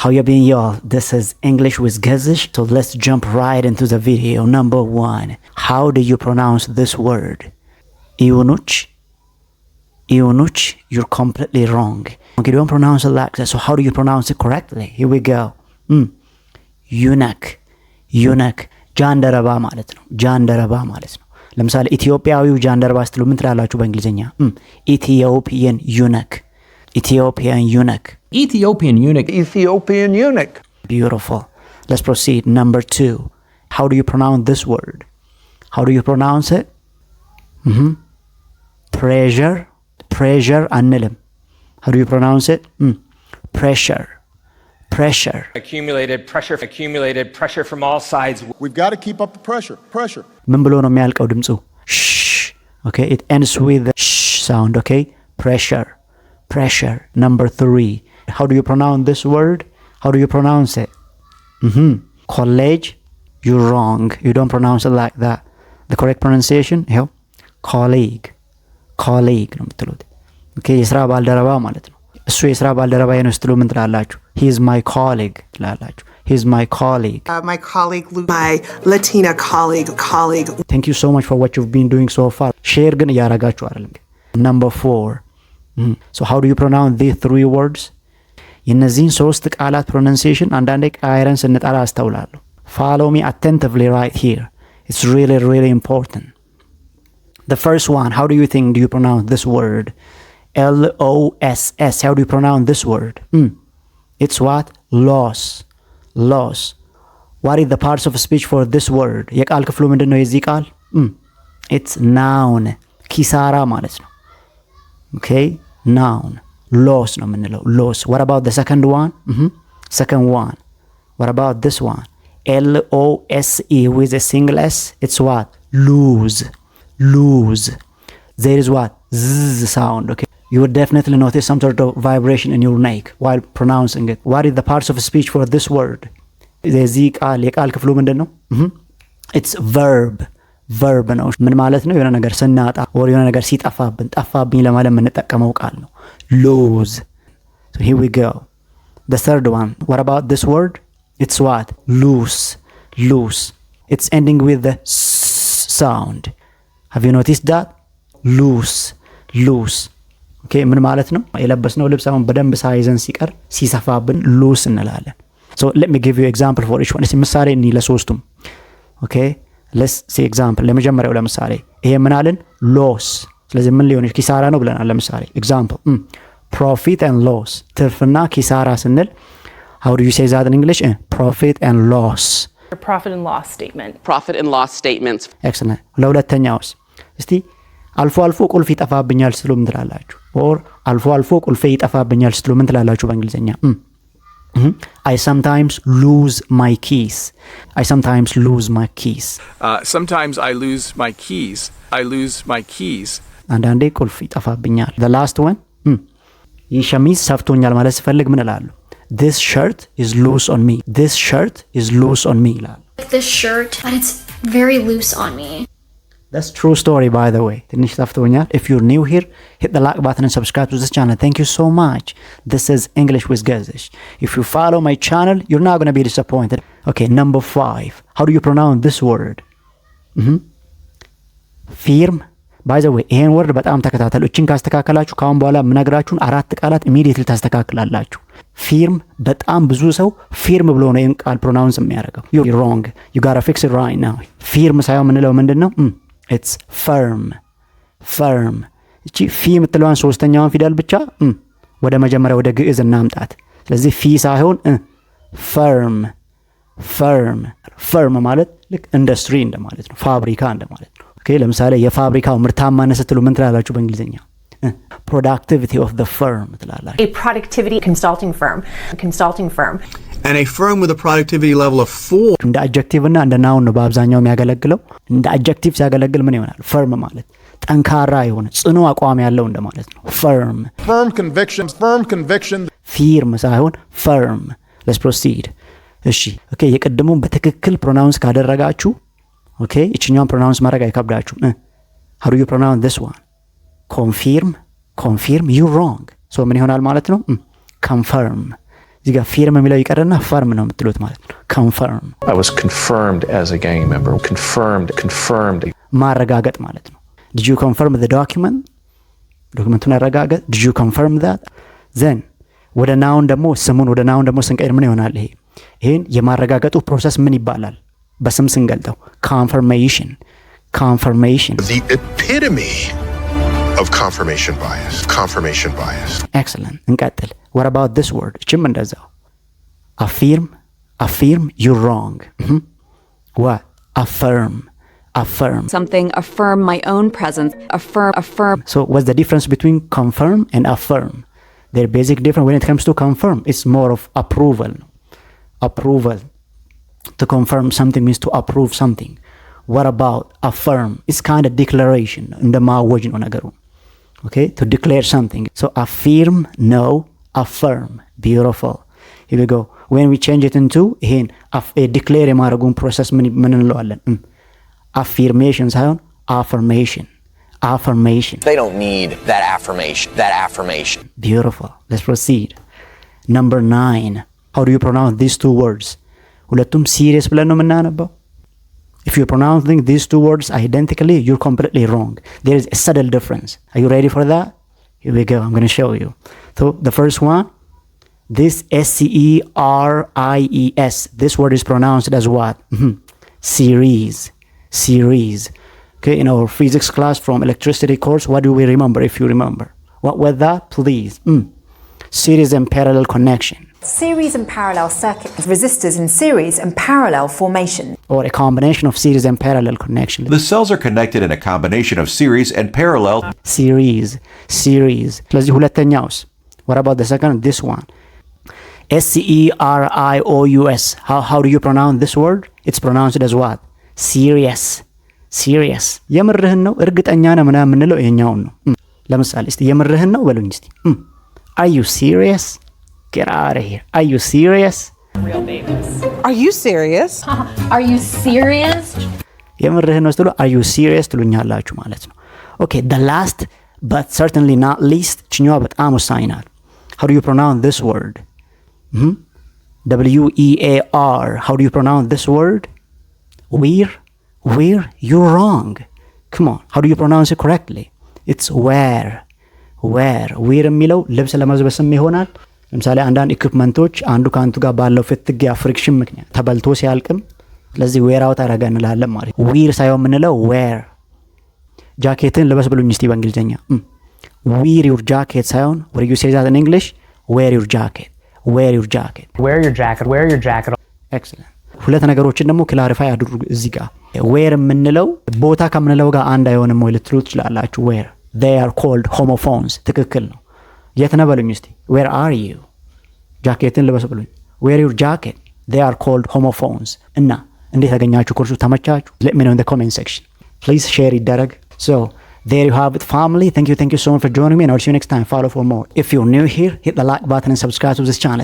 How you been, y'all? This is English with Gezish. So let's jump right into the video. Number 1. How do you pronounce this word? Iunuch. Iunuch. You're completely wrong. Okay, don't pronounce it like that. So how do you pronounce it correctly? Here we go. Eunuch. Eunuch. ጃንደረባ ማለት ነው። ጃንደረባ ማለት ነው። ለምሳሌ ኢትዮጵያዊው ጃንደረባ ስትሉ ምን ትላላችሁ በእንግሊዝኛ? ኢትዮጵያን ዩነክ። Ethiopian eunuch. Ethiopian eunuch. Ethiopian eunuch. Beautiful. Let's proceed. Number 2. How do you pronounce this word? How do you pronounce it? Pressure. Pressure annilum. How do you pronounce it? Pressure. Pressure. Accumulated pressure from all sides. We've got to keep up the pressure. Pressure. ምን ብሎ ነው የሚያልቀው ድምጹ? Shh. Okay, it ends with the sh sound, okay? Pressure. Pressure. Number 3. How do you pronounce this word? How do you pronounce it? College. You're wrong. You don't pronounce it like that. The correct pronunciation? Here. Colleague. Colleague ነው የምትሉት። Okay, የስራ ባልደረባ ማለት ነው። እሱ የስራ ባልደረባዬ ነው ስትሉ ምን ትላላችሁ? He is my colleague ትላላችሁ። He is my colleague. My colleague, my Latina colleague. Thank you so much for what you've been doing so far. Share ግን እያረጋችሁ አይደለም። Number 4. So how do you pronounce these 3 words? የነዚህን 3 ቃላት pronunciation አንዳንዴ ቃይረን ስንጠራ አስተውላለሁ። Follow me attentively right here. It's really, really important. The first one, how do you think do you pronounce this word? L-O-S-S. How do you pronounce this word? It's what? Loss. Loss. What is the parts of speech for this word? የቃል ክፍሉ ምንድን ነው የዚህ ቃል? It's noun. ኪሳራ ማለት ነው። Okay, noun. Loss ነው የምንለው. Loss. What about the second one? Second one. What about this one? L-O-S-E with a single S. It's what? Lose. Lose. There is what? Z sound. Okay. You would definitely notice some sort of vibration in your neck while pronouncing it. What is the parts of speech for this word? የዚህ ቃል የቃል ክፍሉ ምንድን ነው? It's verb. verb ነው። ምን ማለት ነው? የሆነ ነገር ስናጣ or የሆነ ነገር ሲጠፋብን ጠፋብኝ ለማለት የምንጠቀመው ቃል ነው። lose. So here we go. The third one. What about this word? It's what? Loose. Loose. It's ending with the s sound. Have you noticed that? Loose. Loose. Okay, ምን ማለት ነው? የለበስነው ልብስ አሁን በደንብ ሳይዘን ሲቀር ሲሰፋብን loose እንላለን። So let me give you example for each one. እስኪ ምሳሌ እኒ ለሶስቱም። Okay, let's see example. ለመጀመሪያው ለምሳሌ ይሄ ምን አለን? loss. ስለዚህ ምን ሊሆን ኪሳራ ነው ብለናል። ለምሳሌ example. profit and loss. ትርፍና ኪሳራ ስንል how do you say that in English? Profit and loss. Profit and loss statement. Profit and loss statements. Excellent. ለሁለተኛውስ እስቲ አልፎ አልፎ ቁልፍ ይጠፋብኛል ስትሉ ምን ትላላችሁ? or አልፎ አልፎ ቁልፌ ይጠፋብኛል ስትሉ ምን ትላላችሁ በእንግሊዘኛ? I sometimes lose my keys. I sometimes lose my keys. Sometimes I lose my keys. I lose my keys. አንዳንዴ ቁልፍ ይጠፋብኛል. The last one. ይህ ሸሚዝ ሰፍቶኛል ማለት ስፈልግ ምን እላለሁ? This shirt is loose on me. This shirt is loose on me ይላል። This shirt, but it's very loose on me. That's true story, by the way. ትንሽ ጠፍቶኛል. If you're new here, hit the like button and subscribe to this channel. Thank you so much. This is English with Gezish. If you follow my channel, you're not going to be disappointed. Okay, number 5. How do you pronounce this word? Firm. By the way, ይሄን ወርድ በጣም ተከታተሉ። እቺን ካስተካከላችሁ ካሁን በኋላ ምነግራችሁን 4 ቃላት immediately ታስተካክላላችሁ። ፊርም በጣም ብዙ ሰው ፊርም ብሎ ነው ይሄን ቃል ፕሮናውንስ የሚያደርገው. You're wrong. You got to fix it right now. ፊርም ሳይሆን ምንለው ምንድነው? It's firm. Firm. እቺ ፊ የምትለዋን ሶስተኛዋን ፊደል ብቻ ወደ መጀመሪያ ወደ ግዕዝ እናምጣት። ስለዚህ ፊ ሳይሆን firm. Firm. Firm ማለት ልክ ኢንዱስትሪ እንደማለት ነው። ፋብሪካ እንደማለት ነው። ኦኬ ለምሳሌ የፋብሪካው ምርታማነት ስትሉ ምን ትላላችሁ በእንግሊዘኛ? Productivity of the firm ትላላችሁ። A productivity consulting firm. And a firm with a productivity level of 4. እንደ አድጀክቲቭ እና እንደ ናውን ነው በአብዛኛው የሚያገለግለው። እንደ አድጀክቲቭ ሲያገለግል ምን ይሆናል? ፈርም ማለት ጠንካራ የሆነ ጽኑ አቋም ያለው እንደማለት ነው። firm. Firm conviction. ፊርም ሳይሆን firm. Let's proceed. እሺ ኦኬ የቀደሙን በትክክል ፕሮናውንስ ካደረጋችሁ ኦኬ እቺኛውን ፕሮናውንስ ማድረግ አይከብዳችሁም። how do you pronounce this one? confirm. You're wrong. so ምን ይሆናል ማለት ነው? confirm. እዚህ ጋር ፊርም የሚለው ይቀርና ፈርም ነው የምትሉት ማለት ነው። ኮንፈርም I was confirmed as a gang member. Confirmed. ማረጋገጥ ማለት ነው። did you confirm the document? ዶክመንቱን አረጋገጥ። did you confirm that? then ወደ ናውን ደግሞ ስሙን ወደ ናውን ደግሞ ስንቀይር ምን ይሆናል? ይሄን የማረጋገጡ ፕሮሰስ ምን ይባላል? በስም ስንገልጠው confirmation. The epitome of confirmation bias. Excellent. እንቀጥል. What about this word? እችም እንደዛው affirm you're wrong. What? Affirm. Something, affirm my own presence. Affirm. So what's the difference between confirm and affirm? Their basic difference when it comes to confirm, it's more of approval. To confirm something means to approve something. What about affirm? It's kind of declaration. እንደማወጅ ነው ነገሩ. Okay? To declare something. So affirm, no. Affirm. Beautiful. Here we go. When we change it into ይሄን declare የማድረጉን ፕሮሰስ ምን እንለዋለን? Affirmation ሳይሆን affirmation. They don't need that affirmation. Beautiful. Let's proceed. Number 9. How do you pronounce these two words? ሁለቱም serious ብለን ነው የምናነበው. If you're pronouncing these two words identically, you're completely wrong. There is a subtle difference. Are you ready for that? Here we go. I'm going to show you. So the first one, this series, this word is pronounced as what? Series. Okay, in our physics class from electricity course, what do we remember if you remember? What was that, please? Series and parallel connection. Series and parallel circuits, resistors in series and parallel formation. Or a combination of series and parallel connection. The cells are connected in a combination of series and parallel. Series. ስለዚህ ሁለተኛውስ? What about the second? This one. SERIOUS. How do you pronounce this word? It's pronounced as what? Serious. የምርህን ነው እርግጠኛ ነህ ምናምን የምንለው ይሄኛውን ነው። ለምሳሌ እስቲ የምርህን ነው በሉኝ እስቲ። Are you serious? Get out of here. Are you serious? Real babies. Are you serious? Are you serious? የምርህን ነው ስትሉ are you serious ትሉኛላችሁ ማለት ነው። Okay, the last but certainly not least ችኛዋ በጣም ወሳኝ ናት. How do you pronounce this word? WEAR. How do you pronounce this word? We're? You're wrong. Come on. How do you pronounce it correctly? It's wear. wear የሚለው ልብስ ለመዝበስም ይሆናል። ለምሳሌ አንዳንድ ኢኩፕመንቶች አንዱ ከአንዱ ጋር ባለው ፍትጊያ ፍሪክሽን ምክንያት ተበልቶ ሲያልቅም ስለዚህ ዌር አውት አደረገ እንላለን ማለት ነው። ዊር ሳይሆን የምንለው ዌር። ጃኬትን ልበስ ብሉኝ እስቲ በእንግሊዝኛ ዊር ዩር ጃኬት ሳይሆን what you say that in English? wear your jacket. wear your jacket. Excellent. ሁለት ነገሮችን ደግሞ ክላሪፋይ አድርጉ እዚህ ጋር። ዌር የምንለው ቦታ ከምንለው ጋር አንድ አይሆንም ወይ ልትሉ ትችላላችሁ። ዌር they are called homophones. ትክክል ነው። የት ነህ በሉኝ እስቲ where are you? ጃኬትን ልበስ ብሉኝ wear your jacket. they are called homophones. እና እንዴት ያገኛችሁ ኮርሱ ተመቻችሁ? let me know in the comment section. Please share ይደረግ. So there you have it, family. Thank you so much for joining me, and I'll see you next time. Follow for more. If you're new here, hit the like button and subscribe to this channel.